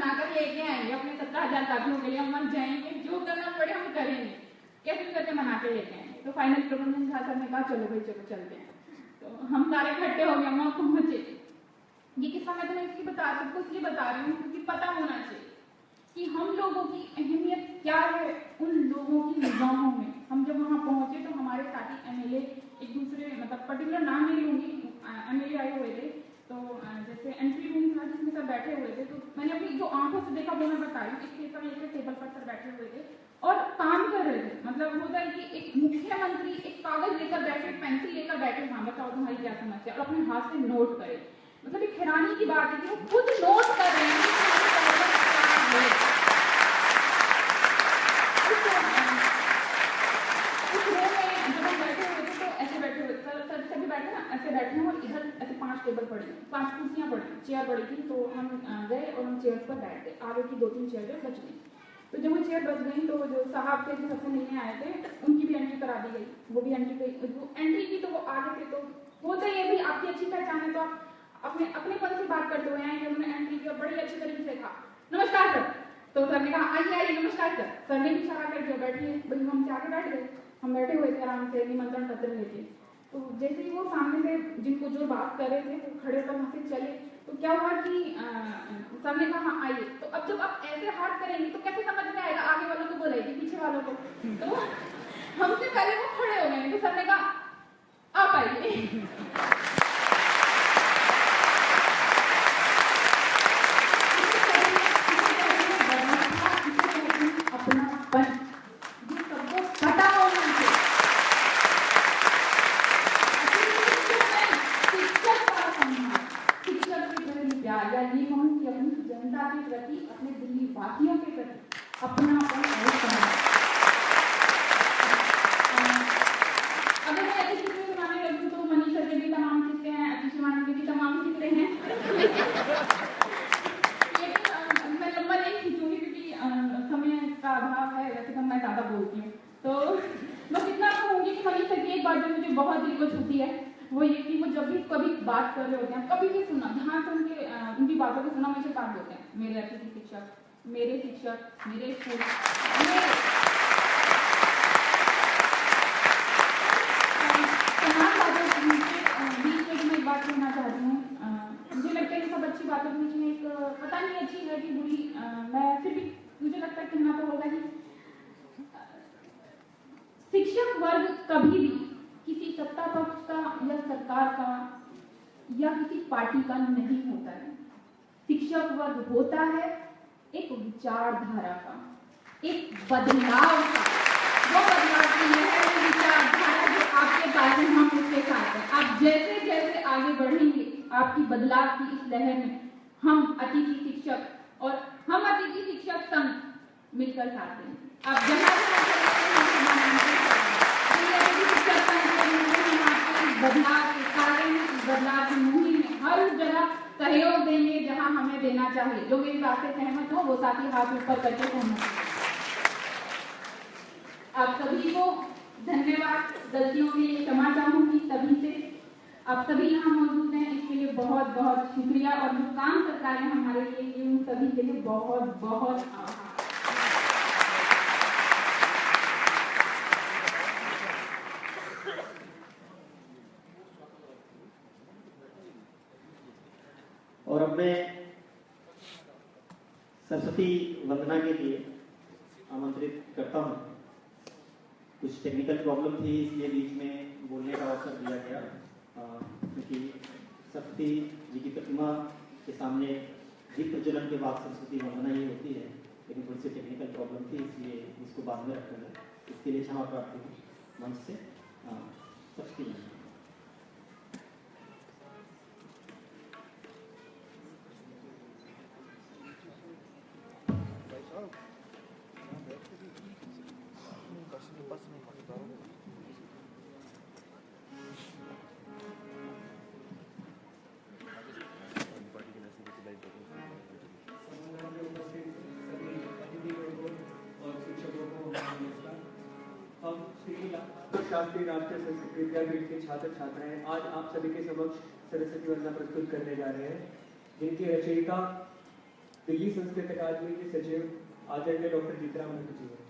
बनाकर लेके आएंगे अपने 17,000 साथियों के लिए, हम मर जाएंगे, जो करना पड़े हम करेंगे, कैसे भी करके मना के लेके आएंगे। तो फाइनल प्रबंधन झा सर ने कहा चलो भाई चलो चलते हैं। तो हम सारे इकट्ठे हो गए, हम पहुंचे। ये किस्सा मैं तुम्हें सबको इसलिए बता रही हूँ क्योंकि पता होना चाहिए कि हम लोगों की अहमियत क्या है उन लोगों की निगाहों में। हम जब वहाँ पहुंचे तो हमारे साथी एमएलए एक दूसरे मतलब पर्टिकुलर नाम नहीं लूंगी, एमएलए आए हुए थे। तो जैसे एंट्री रूम था जिसमें सब बैठे हुए थे, तो मैंने अपनी जो आंखों से देखा वो मैं बताई। एक टेबल पर सर बैठे हुए थे और काम कर रहे थे। मतलब होता है कि एक मुख्यमंत्री एक कागज लेकर बैठे, पेंसिल लेकर बैठे, हाँ बताओ तुम्हारी क्या समस्या, और अपने हाथ से नोट करे। मतलब एक हैरानी की बात है कि वो खुद नोट कर रहे हैं। ऐसे बैठे हैं और इधर ऐसे 5 टेबल पड़े, 5 कुर्सियां पड़ी, चेयर पड़ी थी। तो हम गए और हम चेयर पर बैठ गए। आगे की 2-3 चेयर बच गई। तो जब वो चेयर बच गई तो जो साहब थे जो सबसे मिलने आए थे उनकी भी एंट्री करा दी गई। वो भी एंट्री गई, वो एंट्री की तो वो आगे थे। तो होता ही है भाई, आपकी अच्छी पहचान है तो आप अपने पद से बात करते हुए आएंगे। उन्होंने एंट्री किया, बड़ी अच्छी तरीके से कहा नमस्कार सर। तो सर ने कहा आइए आइए नमस्कार सर। सर ने भी इशारा कर दिया बैठिए। भाई हम आगे बैठ गए। हम बैठे हुए थे आराम से निमंत्रण पत्र लेके। तो जैसे ही वो सामने से जिनको जो बात कर रहे थे वो खड़े होकर वहां से चले, तो क्या हुआ कि सर ने कहा आइए। तो अब जब आप ऐसे हाथ करेंगे तो कैसे समझ में आएगा आगे वालों को बोलेगी पीछे वालों को। तो हमसे पहले वो खड़े हो गए। तो सर ने कहा आप आइए। जनता के प्रति, अपने दिल्ली वासियों के प्रति अपनापन और सम्मान। अगर मैं ऐसे किस्से सुनाने लगूं तो मनीष सर के भी तमाम किस्से हैं, अतिशी मानव के भी तमाम किस्से हैं। लेकिन मैं लंबा नहीं खींचूंगी क्योंकि समय का अभाव है। वैसे तो मैं ज्यादा बोलती हूँ। तो बस इतना कहूंगी कि मनीष सर की एक बात जो मुझे बहुत दिल को छूती है वो ये कि वो जब भी कभी बात कर रहे होते हैं, कभी भी सुना, ध्यान से उनकी बातों को सुना, हमेशा बात होते हैं मेरे अतिथि शिक्षक, मेरे शिक्षक, मेरे स्कूल, तमाम बातों बीच में मैं एक बात कहना चाहती हूँ। मुझे लगता है कि सब अच्छी बातों के बीच में एक पता नहीं अच्छी है कि बुरी, मैं फिर भी मुझे लगता है कहना तो होगा कि शिक्षक वर्ग कभी भी किसी सत्ता पक्ष का या सरकार का या किसी पार्टी का नहीं होता है। शिक्षक वर्ग होता है एक विचारधारा का, एक बदलाव का। वो बदलाव की है विचारधारा जो आपके पास है, हम उसके साथ हैं। आप जैसे जैसे आगे बढ़ेंगे आपकी बदलाव की इस लहर में हम अतिथि शिक्षक और हम अतिथि शिक्षक संघ मिलकर साथ हैं। आप जहाँ बदलाव के कार्य में, बदलाव की मुहिम में हर उस जगह सहयोग देंगे जहां हमें देना चाहिए। जो मेरी बात से सहमत हो वो साथी हाथ ऊपर करके सहमत हो। आप सभी को धन्यवाद, गलतियों के लिए क्षमा चाहूंगी सभी से। आप सभी यहाँ मौजूद हैं इसके लिए बहुत बहुत शुक्रिया, और जो काम सरकार ने हमारे लिए किए उन सभी के लिए बहुत बहुत आभार। और अब मैं सरस्वती वंदना के लिए आमंत्रित करता हूं। कुछ टेक्निकल प्रॉब्लम थी इसलिए बीच में बोलने का अवसर दिया गया, क्योंकि सरस्वती जी की प्रतिमा के सामने दीप प्रज्वलन के बाद सरस्वती वंदना ही होती है, लेकिन थोड़ी सी टेक्निकल प्रॉब्लम थी इसलिए इसको बाद में रखा गया। इसके लिए क्षमा प्रार्थी हूँ मंच से। सरस्वती जी शास्त्री राष्ट्रीय संस्कृत विद्यापीठ के छात्र छात्राएं आज आप सभी के समक्ष सरस्वती वंदना प्रस्तुत करने जा रहे हैं, जिनकी रचयिता दिल्ली संस्कृत अकादमी के सचिव आदरणीय डॉक्टर जीतराम मुखर्जी।